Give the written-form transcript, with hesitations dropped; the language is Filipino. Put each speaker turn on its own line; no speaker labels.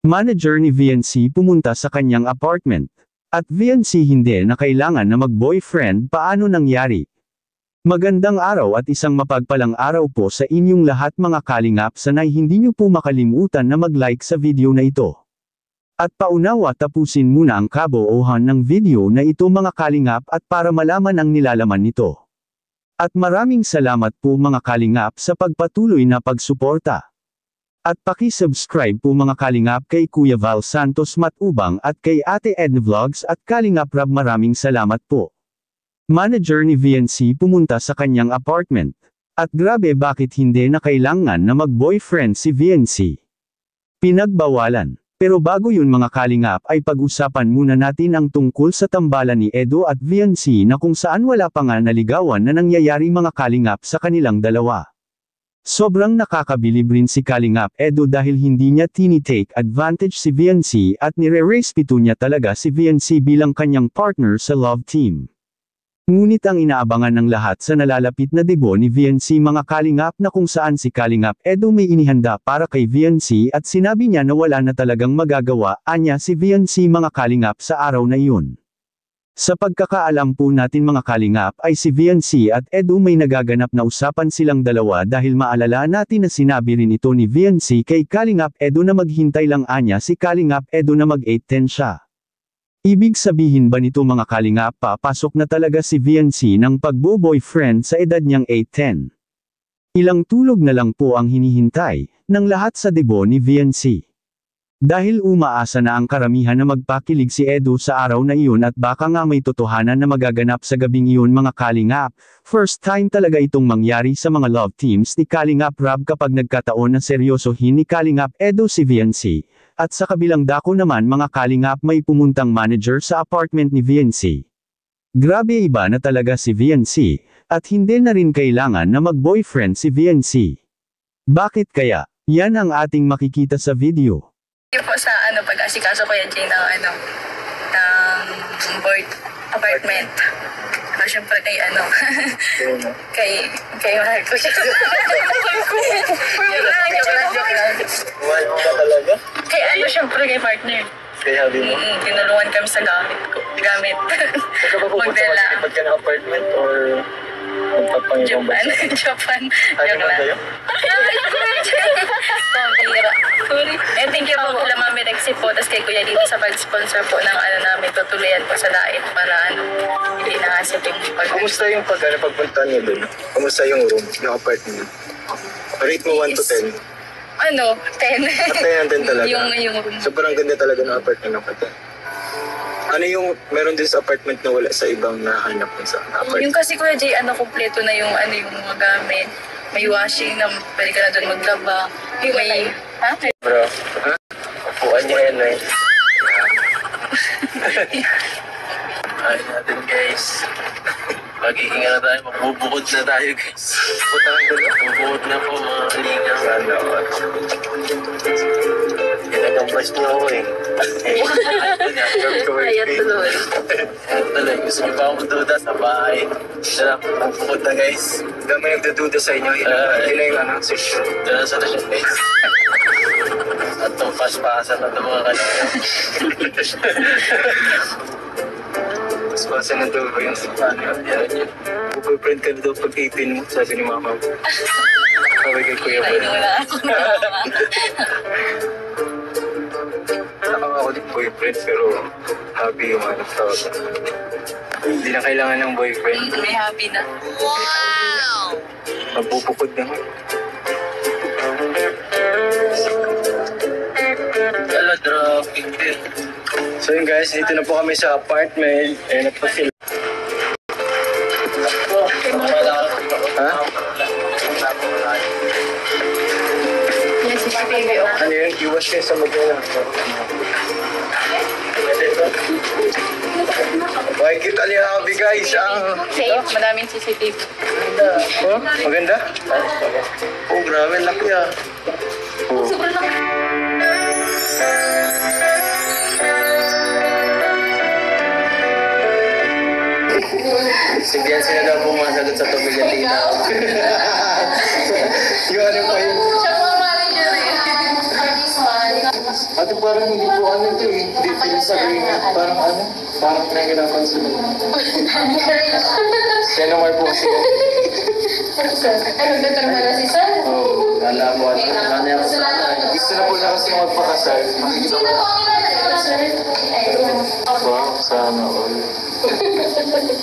Manager ni VNC pumunta sa kanyang apartment. At VNC hindi na kailangan na mag-boyfriend. Paano nangyari? Magandang araw at isang mapagpalang araw po sa inyong lahat mga kalingap. Sana'y hindi niyo po makalimutan na mag-like sa video na ito. At paunawa tapusin muna ang kabuuhan ng video na ito mga kalingap at para malaman ang nilalaman nito. At maraming salamat po mga kalingap sa pagpatuloy na pagsuporta. At paki-subscribe po mga kalingap kay Kuya Val Santos Matubang at kay Ate Edna Vlogs at Kalingap Rab. Maraming salamat po. Manager ni VNC pumunta sa kanyang apartment. At grabe, bakit hindi na kailangan na mag-boyfriend si VNC? Pinagbawalan. Pero bago yun mga kalingap ay pag-usapan muna natin ang tungkol sa tambalan ni Edo at VNC na kung saan wala pa nga naligawan na nangyayari mga kalingap sa kanilang dalawa. Sobrang nakakabilib rin si Kalingap Edo dahil hindi niya tinitake advantage si VNC at nire-respeto niya talaga si VNC bilang kanyang partner sa love team. Ngunit ang inaabangan ng lahat sa nalalapit na debut ni VNC mga kalingap na kung saan si Kalingap Edo may inihanda para kay VNC at sinabi niya na wala na talagang magagawa anya si VNC mga kalingap sa araw na iyon. Sa pagkakaalam po natin mga kalingap ay si VNC at Edo may nagaganap na usapan silang dalawa dahil maalala natin na sinabi rin ito ni VNC kay Kalingap Edo na maghintay lang anya si Kalingap Edo na mag-8-10 siya. Ibig sabihin ba nito mga kalingap papasok na talaga si VNC ng pagbo-boyfriend sa edad niyang 8-10? Ilang tulog na lang po ang hinihintay ng lahat sa debut ni VNC. Dahil umaasa na ang karamihan na magpakilig si Edo sa araw na iyon at baka nga may totohanan na magaganap sa gabing iyon mga kalingap, first time talaga itong mangyari sa mga love teams ni Kalingap Rab kapag nagkataon na seryosohin ni Kalingap Edo si VNC. At sa kabilang dako naman mga kalingap may pumuntang manager sa apartment ni VNC. Grabe, iba na talaga si VNC, at hindi na rin kailangan na mag-boyfriend si VNC. Bakit kaya? Yan ang ating makikita sa video.
Yung po sa pag-asikaso ko yan, Jay, ng board apartment. Siyempre kay kay mahal ko siya.
Mahal ka talaga?
Kay siyempre kay partner.
Kay habi mo?
Tinulungan kami sa gamit. Magdala.
Pag ka na apartment or magpapangibang ba?
Japan.
Ayaw naman kayo?
Sorry. And thank you po kila Mami Rexy po, tas kay Kuya dito sa pag-sponsor po ng namin, tutuloyan po sa diet para hindi nakasip yung
Kumusta yung pagpunta niyo doon? Kumusta yung room, yung apartment? Rate mo 1 to 10?
10.
10 talaga?
Yung room.
Sobrang ganda talaga ng apartment ng kata. Ano yung, meron din sa apartment na wala sa ibang nahanap din sa apartment?
Yung kasi Kuya Jay, kompleto na yung yung mga gamit. May washing na pwede ka na doon maglaba. May... Ha?
Bro, ha? Upuan niya yan eh. Ayun natin guys. Magiging na tayo, magbubukod na tayo guys. Magbubukod na po mga kalinga. Sana ako. Ginagamplas niyo ako eh.
Ayan tuloy.
Ayan tuloy. Gusto niyo pa akong duda sa bahay. Sarap, magbubukod na guys. Dami nagdududa sa inyo. Ilan yung session. Dala sa session guys. At itong paspasan na itong mga kalinga. Paspasan na ito yung yan. Boyfriend ka na daw pag 18 mo, sabi ni mama mo. Kaway kay Kuya
Ay, wala.
Nakaka ako din boyfriend pero happy yung tawag. Hindi na kailangan ng boyfriend.
May happy na. Wow!
Magbubukod na. Hello, dropping din. So yun guys, dito na po kami sa apartment. Ayun na po sila. Ha?
Yan si Baby.
Ano yun? Iwas kayo sa magana. Why kita niya happy guys?
Safe. Madaming CCTV.
Oh, maganda? Oh, grabe. Laki ah. Oh. Si Biancy na daw pumasagot sa Tumigatina. Yung ano pa yun?
Siya po ang manager eh.
Ano ba? parang hindi po ano ito eh. Details agreement. Parang ano? Parang nahihirapan sila. Siya naman po kasi.
Ano, determina na si Sir?
Oo. Alam mo, ano niya ako sa gusto na po na kasi magpakasal.
Sino po ang ilan na Sir? Ay,
Wow, sana all.